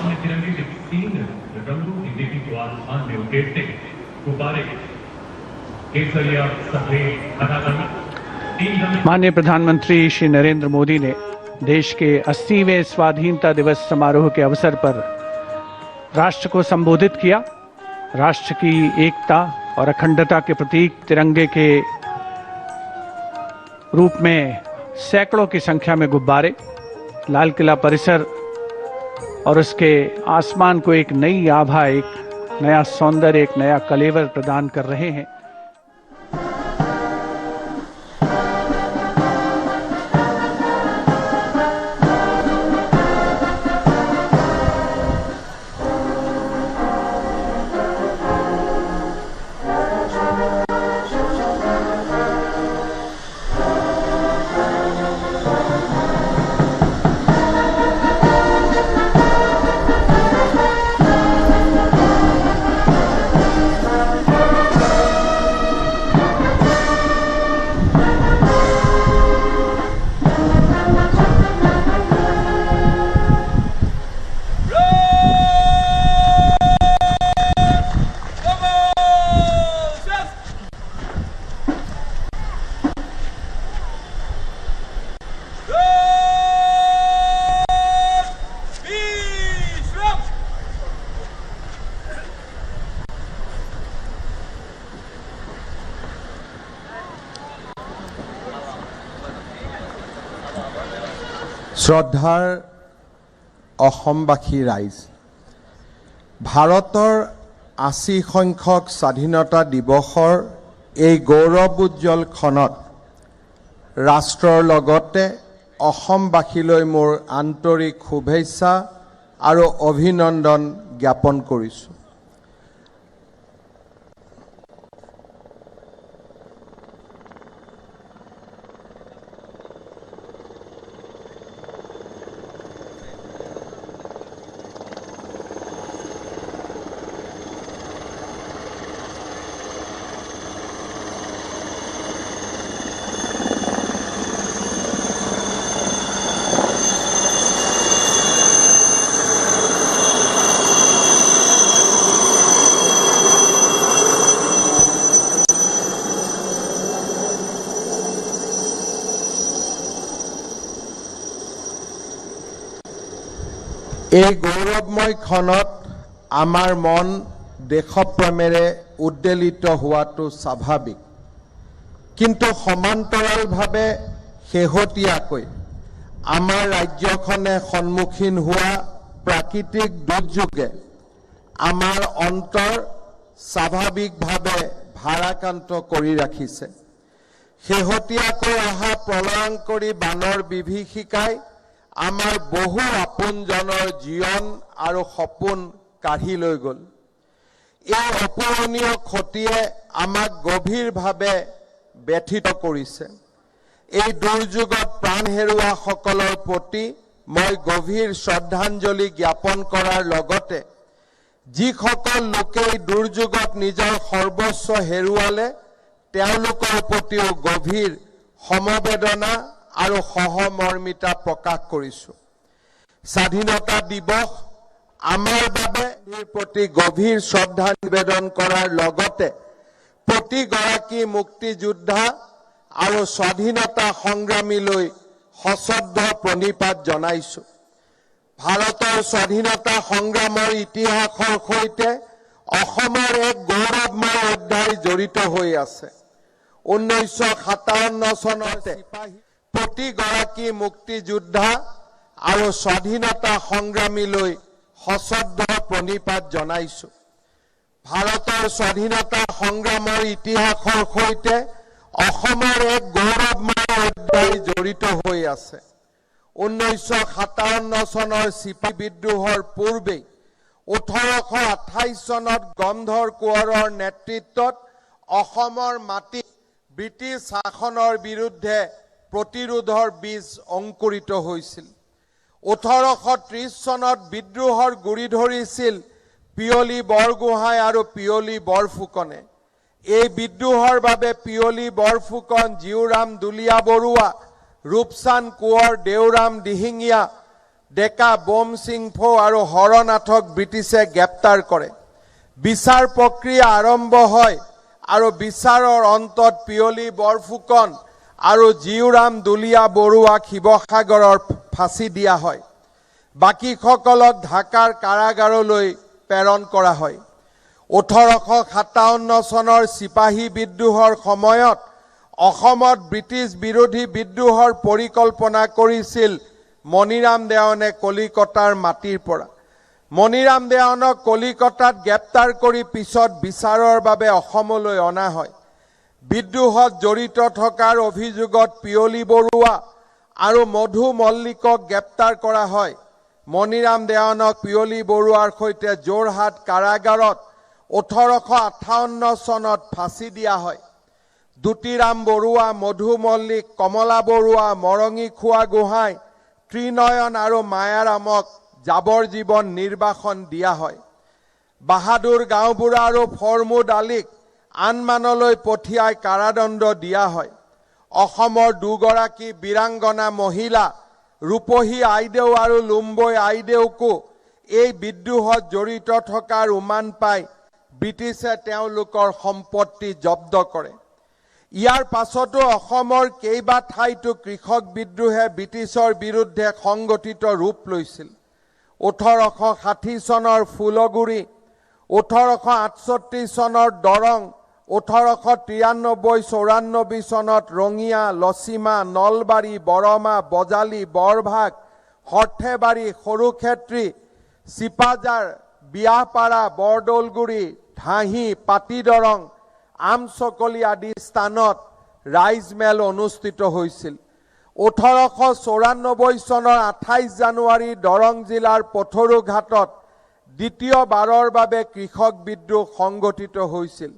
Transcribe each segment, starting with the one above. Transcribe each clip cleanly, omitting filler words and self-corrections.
अपने तिरंगे के 3 रंगों की दीपी को आसमान में उकेरते गुब्बारे केसरिया सफेद हरा रंग। माननीय प्रधानमंत्री श्री नरेंद्र मोदी ने देश के 80वें स्वाधीनता दिवस समारोह के अवसर पर राष्ट्र को संबोधित किया। राष्ट्र की एकता और अखंडता के प्रतीक तिरंगे के रूप में सैकड़ों की संख्या में गुब्बारे लाल किला परिसर और उसके आसमान को एक नई आभा, एक नया सौंदर्य, एक नया कलेवर प्रदान कर रहे हैं। শ্ৰদ্ধাৰ অসমবাসী ৰাইজ, ভাৰতৰ 80 সংখ্যক স্বাধীনতা দিৱসৰ এই গৌৰৱোজ্জ্বল ক্ষণত ৰাষ্ট্ৰৰ লগতে অসমবাসীলৈ মোৰ আন্তৰিক শুভেচ্ছা আৰু অভিনন্দন জ্ঞাপন কৰিছোঁ। এই গৌৰৱময় ক্ষণত আমাৰ মন দেশপ্ৰেমেৰে উদ্বেলিত হোৱাটো স্বাভাৱিক, কিন্তু সমান্তৰালভাৱে শেহতীয়াকৈ আমাৰ ৰাজ্যখনে সন্মুখীন হোৱা প্ৰাকৃতিক দুৰ্যোগে আমাৰ অন্তৰ স্বাভাৱিকভাৱে ভাৰাক্ৰান্ত কৰি ৰাখিছে। শেহতীয়াকৈ অহা প্ৰলয়ংকৰী বানৰ বিভীষিকাই আমাৰ বহু আপোনজনৰ জীৱন আৰু সপোন কাঢ়ি লৈ গ'ল। এই অপূৰণীয় ক্ষতিয়ে আমাক গভীৰভাৱে ব্যথিত কৰিছে। এই দুৰ্যোগত প্ৰাণ হেৰুওৱাসকলৰ প্ৰতি মই গভীৰ শ্ৰদ্ধাঞ্জলি জ্ঞাপন কৰাৰ লগতে যিসকল লোকে এই দুৰ্যোগত নিজৰ সৰ্বস্ব হেৰুৱালে তেওঁলোকৰ প্ৰতিও গভীৰ সমবেদনা আৰু সহমৰ্মিতা প্ৰকাশ কৰিছোঁ। স্বাধীনতা দিৱস আমাৰ বাবে প্ৰতি গভীৰ শ্ৰদ্ধা নিবেদন কৰাৰ লগতে প্ৰতিগৰাকী মুক্তিযোদ্ধা আৰু স্বাধীনতা সংগ্ৰামীলৈ সশ্ৰদ্ধ প্ৰণিপাত জনাইছোঁ। ভাৰতৰ স্বাধীনতা সংগ্ৰামৰ ইতিহাসৰ সৈতে অসমৰ এক গৌৰৱময় অধ্যায় জড়িত হৈ আছে। 1957 চনতে প্ৰতিগৰাকী মুক্তিযোদ্ধা আৰু স্বাধীনতা সংগ্ৰামীলৈ সশ্ৰদ্ধ প্ৰণিপাত জনাইছোঁ। ভাৰতৰ স্বাধীনতা সংগ্ৰামৰ ইতিহাসৰ সৈতে অসমৰ এক গৌৰৱময় অধ্যায় জড়িত হৈ আছে। 1957 চনৰ চিপাহী বিদ্ৰোহৰ পূৰ্বেই 1828 চনত গন্ধৰ কোঁৱৰৰ নেতৃত্বত অসমৰ মাটিত ব্ৰিটিছ শাসনৰ বিৰুদ্ধে প্ৰতিৰোধৰ বীজ অংকুৰিত হৈছিল। 1830 চনত বিদ্ৰোহৰ গুৰি ধৰিছিল পিয়লি বৰগোহাঁই আৰু পিয়লি বৰফুকনে। এই বিদ্ৰোহৰ বাবে পিয়লি বৰফুকন, জীউৰাম দুলীয়া বৰুৱা, ৰূপচান্দ কোঁৱৰ, দেওৰাম দিহিঙীয়া, ডেকা বোম সিংফো আৰু হৰনাথক ব্ৰিটিছে গ্ৰেপ্তাৰ কৰে। বিচাৰ প্ৰক্ৰিয়া আৰম্ভ হয় আৰু বিচাৰৰ অন্তত পিয়লি বৰফুকন আৰু জিউৰাম দুলীয়া বৰুৱাক শিৱসাগৰৰ ফাঁচি দিয়া হয়। বাকীসকলক ঢাকাৰ কাৰাগাৰলৈ প্ৰেৰণ কৰা হয়। 1857 চনৰ চিপাহী বিদ্ৰোহৰ সময়ত অসমত ব্ৰিটিছ বিৰোধী বিদ্ৰোহৰ পৰিকল্পনা কৰিছিল মণিৰাম দেৱানে কলিকতাৰ মাটিৰ পৰা। মণিৰাম দেৱানক কলিকতাত গ্ৰেপ্তাৰ কৰি পিছত বিচাৰৰ বাবে অসমলৈ অনা হয়। বিদ্ৰোহত জড়িত থকাৰ অভিযোগত পিয়লি বৰুৱা আৰু মধু মল্লিকক গ্ৰেপ্তাৰ কৰা হয়। মণিৰাম দেৱানক পিয়লি বৰুৱাৰ সৈতে যোৰহাট কাৰাগাৰত 1858 চনত ফাঁচি দিয়া হয়। দুতিৰাম বৰুৱা, মধু মল্লিক, কমলা বৰুৱা, মৰঙী খোৱা গোহাঁই, ত্ৰিনয়ন আৰু মায়াৰামক যাৱজ্জীৱন নিৰ্বাসন দিয়া হয়। বাহাদুৰ গাঁওবুঢ়া আৰু ফৰমুদ আলীক আনমানলৈ পঠিয়াই কাৰাদণ্ড দিয়া হয়। অসমৰ দুগৰাকী বীৰাংগনা মহিলা ৰূপহী আইদেউ আৰু লুম্বৈ আইদেউকো এই বিদ্ৰোহত জড়িত থকাৰ উমান পাই ব্ৰিটিছে তেওঁলোকৰ সম্পত্তি জব্দ কৰে। ইয়াৰ পাছতো অসমৰ কেইবা ঠাইতো কৃষক বিদ্ৰোহে ব্ৰিটিছৰ বিৰুদ্ধে সংগঠিত ৰূপ লৈছিল। 1860 চনৰ ফুলগুৰি, 1868 চনৰ দৰং, 1893-94 চনত ৰঙিয়া, লচিমা, নলবাৰী, বৰমা, বজালী, বৰভাগ, সৰ্থেবাৰী, সৰুক্ষেত্ৰী, চিপাজাৰ, বিয়াপাৰা, বৰদৌলগুৰি, ধাহি, পাটিদৰং, আমচকলি আদি স্থানত ৰাইজমেল অনুষ্ঠিত হৈছিল। 1894 চনৰ 28 জানুৱাৰী দৰং জিলাৰ পথৰুঘাটত দ্বিতীয়বাৰৰ বাবে কৃষক বিদ্ৰোহ সংগঠিত হৈছিল।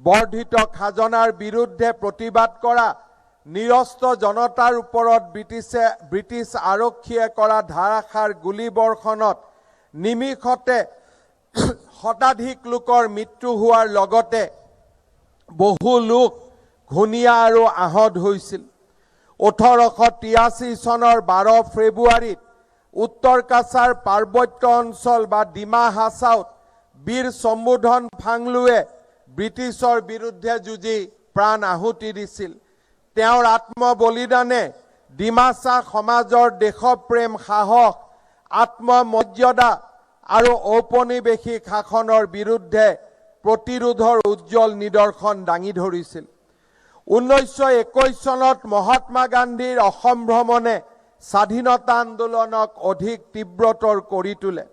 বৰ্ধিত খাজনাৰ বিৰুদ্ধে প্ৰতিবাদ কৰা নিৰস্ত্ৰ জনতাৰ ওপৰত ব্ৰিটিছ আৰক্ষীয়ে কৰা ধাৰাসাৰ গুলীবৰ্ষণত নিমিষতে শতাধিক লোকৰ মৃত্যু হোৱাৰ লগতে বহু লোক ঘূণীয়া আৰু আহত হৈছিল। 1883 চনৰ 12 ফেব্ৰুৱাৰীত উত্তৰ কাছাৰ পাৰ্বত্য অঞ্চল বা ডিমা হাছাওত বীৰ সম্বোধন ফাংলুৱে ব্ৰিটিছৰ বিৰুদ্ধে যুঁজি প্ৰাণ আহুতি দিছিল। তেওঁৰ আত্মবলিদানে ডিমাছা সমাজৰ দেশপ্ৰেম, সাহস, আত্মমৰ্যাদা আৰু ঔপনিৱেশিক শাসনৰ বিৰুদ্ধে প্ৰতিৰোধৰ উজ্জ্বল নিদৰ্শন দাঙি ধৰিছিল। 1921 চনত মহাত্মা গান্ধীৰ অসম ভ্ৰমণে স্বাধীনতা আন্দোলনক অধিক তীব্ৰতৰ কৰি তোলে।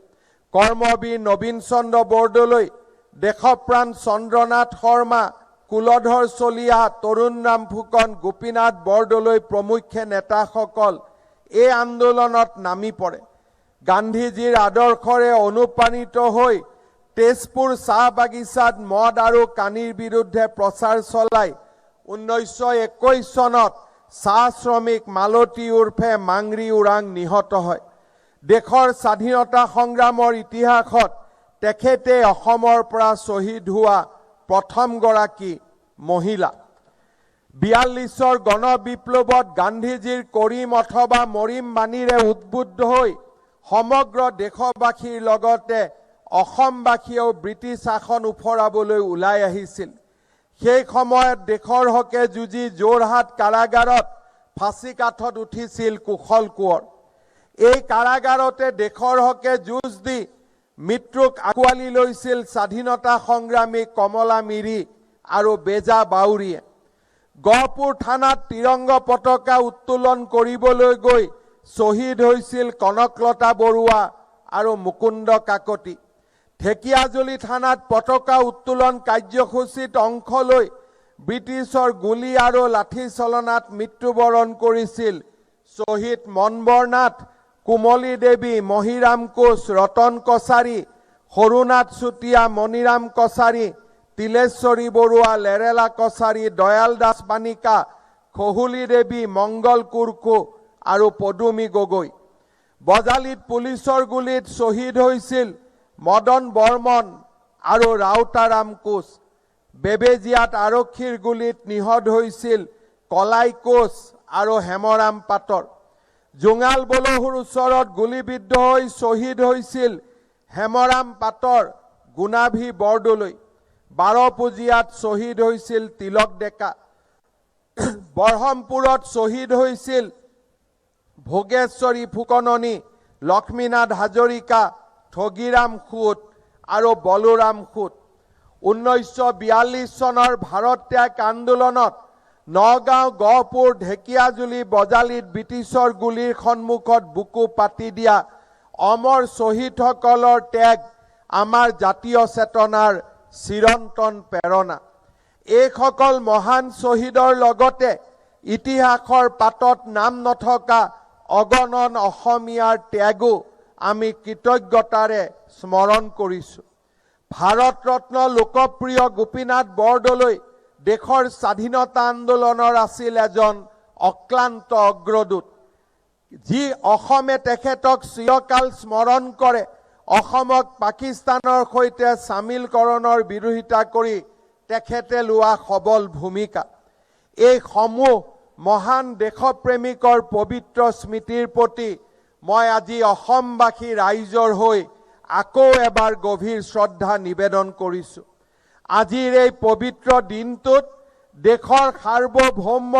কৰ্মবীৰ নবীন চন্দ্ৰ বৰদলৈ, দেশপ্ৰাণ চন্দ্ৰনাথ শৰ্মা, কুলধৰ চলিহা, তৰুণৰাম ফুকন, গোপীনাথ বৰদলৈ প্ৰমুখ্যে নেতাসকল এই আন্দোলনত নামি পৰে। গান্ধীজীৰ আদৰ্শৰে অনুপ্ৰাণিত হৈ তেজপুৰ চাহ বাগিচাত মদ আৰু কানিৰ বিৰুদ্ধে প্ৰচাৰ চলাই 1921 চনত চাহ শ্ৰমিক মালতী উৰ্ফে মাংৰি ওৰাং নিহত হয়। দেশৰ স্বাধীনতা সংগ্ৰামৰ ইতিহাসত তেখেতে অসমৰ পৰা শ্বহীদ হোৱা প্ৰথমগৰাকী মহিলা। 42ৰ গণ বিপ্লৱত গান্ধীজীৰ কৰিম অথবা মৰিম বাণীৰে উদ্বুদ্ধ হৈ সমগ্ৰ দেশবাসীৰ লগতে অসমবাসীয়েও ব্ৰিটিছ শাসন উফৰাবলৈ ওলাই আহিছিল। সেই সময়ত দেশৰ হকে যুঁজি যোৰহাট কাৰাগাৰত ফাঁচী কাঠত উঠিছিল কুশল কোঁৱৰ। এই কাৰাগাৰতে দেশৰ হকে যুঁজ দি মৃত্যুক আঁকোৱালি লৈছিল স্বাধীনতা সংগ্ৰামী কমলা মিৰি আৰু বেজা বাউৰীয়ে। গহপুৰ থানাত তিৰংগ পতাকা উত্তোলন কৰিবলৈ গৈ শ্বহীদ হৈছিল কনকলতা বৰুৱা আৰু মুকুন্দ কাকতি। ঢেকিয়াজুলি থানাত পতাকা উত্তোলন কাৰ্যসূচীত অংশ লৈ ব্ৰিটিছৰ গুলী আৰু লাঠি চলনাত মৃত্যুবৰণ কৰিছিল শ্বহীদ মনবৰ নাথ, কুমলী দেৱী, মহিৰাম কোচ, ৰতন কছাৰী, সৰুনাথ চুতীয়া, মণিৰাম কছাৰী, তিলেশ্বৰী বৰুৱা, লেৰেলা কছাৰী, দয়াল দাস বানিকা, খহুলী দেৱী, মংগল কুৰকু আৰু পদুমী গগৈ। বজালীত পুলিচৰ গুলীত শ্বহীদ হৈছিল মদন বৰ্মন আৰু ৰাউতাৰাম কোচ। বেবেজিয়াত আৰক্ষীৰ গুলীত নিহত হৈছিল কলাই কোচ আৰু হেমৰাম পাটৰ। জোঙাল বলহুৰ ওচৰত গুলীবিদ্ধ হৈ শ্বহীদ হৈছিল হেমৰাম পাটৰ গুণাভি বৰদলৈ। বাৰপুজিয়াত শ্বহীদ হৈছিল তিলক ডেকা। বৰহমপুৰত শ্বহীদ হৈছিল ভোগেশ্বৰী ফুকননী, লক্ষ্মীনাথ হাজৰিকা, ঠগিৰাম সুত আৰু বলোৰাম সুত। 1942 চনৰ ভাৰত ত্যাগ আন্দোলনত নগাঁও, গহপুৰ, ঢেকিয়াজুলি, বজালিত ব্ৰিটিছৰ গুলীৰ সন্মুখত বুকু পাতি দিয়া অমৰ শ্বহীদসকলৰ ত্যাগ আমাৰ জাতীয় চেতনাৰ চিৰন্তন প্ৰেৰণা। এইসকল মহান শ্বহীদৰ লগতে ইতিহাসৰ পাতত নাম নথকা অগণন অসমীয়াৰ ত্যাগো আমি কৃতজ্ঞতাৰে স্মৰণ কৰিছোঁ। ভাৰত ৰত্ন লোকপ্ৰিয় গোপীনাথ বৰদলৈ দেশৰ স্বাধীনতা আন্দোলনৰ আছিল এজন অক্লান্ত অগ্ৰদূত, যি অসমে তেখেতক চিৰকাল স্মৰণ কৰে। অসমক পাকিস্তানৰ সৈতে চামিলকৰণৰ বিৰোধিতা কৰি তেখেতে লোৱা সবল ভূমিকা, এই সমূহ মহান দেশপ্ৰেমিকৰ পবিত্ৰ স্মৃতিৰ প্ৰতি মই আজি অসমবাসী ৰাইজৰ হৈ আকৌ এবাৰ গভীৰ শ্ৰদ্ধা নিবেদন কৰিছোঁ। আজিৰ এই পবিত্ৰ দিনটোত দেশৰ সাৰ্বভৌম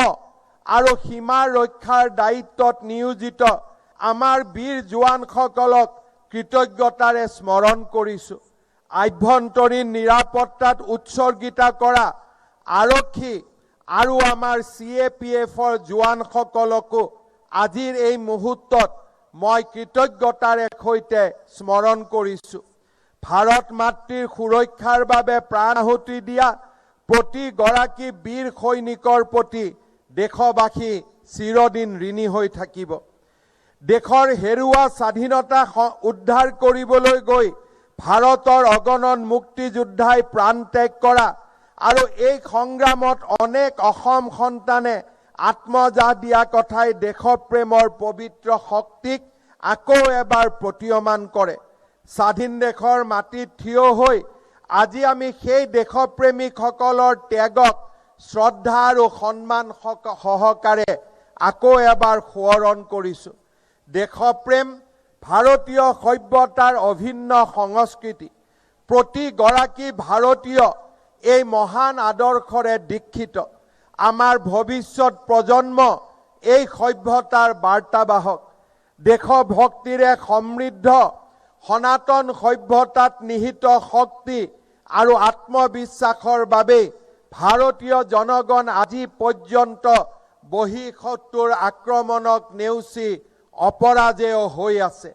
আৰু সীমা ৰক্ষাৰ দায়িত্বত নিয়োজিত আমাৰ বীৰ জোৱানসকলক কৃতজ্ঞতাৰে স্মৰণ কৰিছোঁ। আভ্যন্তৰীণ নিৰাপত্তাত উৎসৰ্গিত কৰা আৰক্ষী আৰু আমাৰ CAPFৰ জোৱানসকলকো আজিৰ এই মুহূৰ্তত মই কৃতজ্ঞতাৰে সৈতে স্মৰণ কৰিছোঁ। ভাৰত মাতৃৰ সুৰক্ষাৰ বাবে প্ৰাণ আহুতি দিয়া প্ৰতিগৰাকী বীৰ সৈনিকৰ প্ৰতি দেশবাসী চিৰদিন ঋণী হৈ থাকিব। দেশৰ হেৰুৱা স্বাধীনতা উদ্ধাৰ কৰিবলৈ গৈ ভাৰতৰ অগণন মুক্তিযোদ্ধাই প্ৰাণ ত্যাগ কৰা আৰু এই সংগ্ৰামত অনেক অসম সন্তানে আত্মজাহ দিয়া কথাই দেশপ্ৰেমৰ পবিত্ৰ শক্তিক আকৌ এবাৰ প্ৰতীয়মান কৰে। স্বাধীন দেশৰ মাটিত থিয় হৈ আজি আমি সেই দেশপ্ৰেমিকসকলৰ ত্যাগক শ্ৰদ্ধা আৰু সন্মান সহকাৰে আকৌ এবাৰ সোঁৱৰণ কৰিছোঁ। দেশপ্ৰেম ভাৰতীয় সভ্যতাৰ অভিন্ন সংস্কৃতি। প্ৰতিগৰাকী ভাৰতীয় এই মহান আদৰ্শৰে দীক্ষিত। আমাৰ ভৱিষ্যত প্ৰজন্ম এই সভ্যতাৰ বাৰ্তাবাহক। দেশভক্তিৰে সমৃদ্ধ সনাতন সভ্যতাত নিহিত শক্তি আৰু আত্মবিশ্বাসৰ বাবে ভাৰতীয় জনগণ আজি পৰ্যন্ত বহিঃশত্ৰুৰ আক্ৰমণক নেওচি অপৰাজেয় হৈ আছে।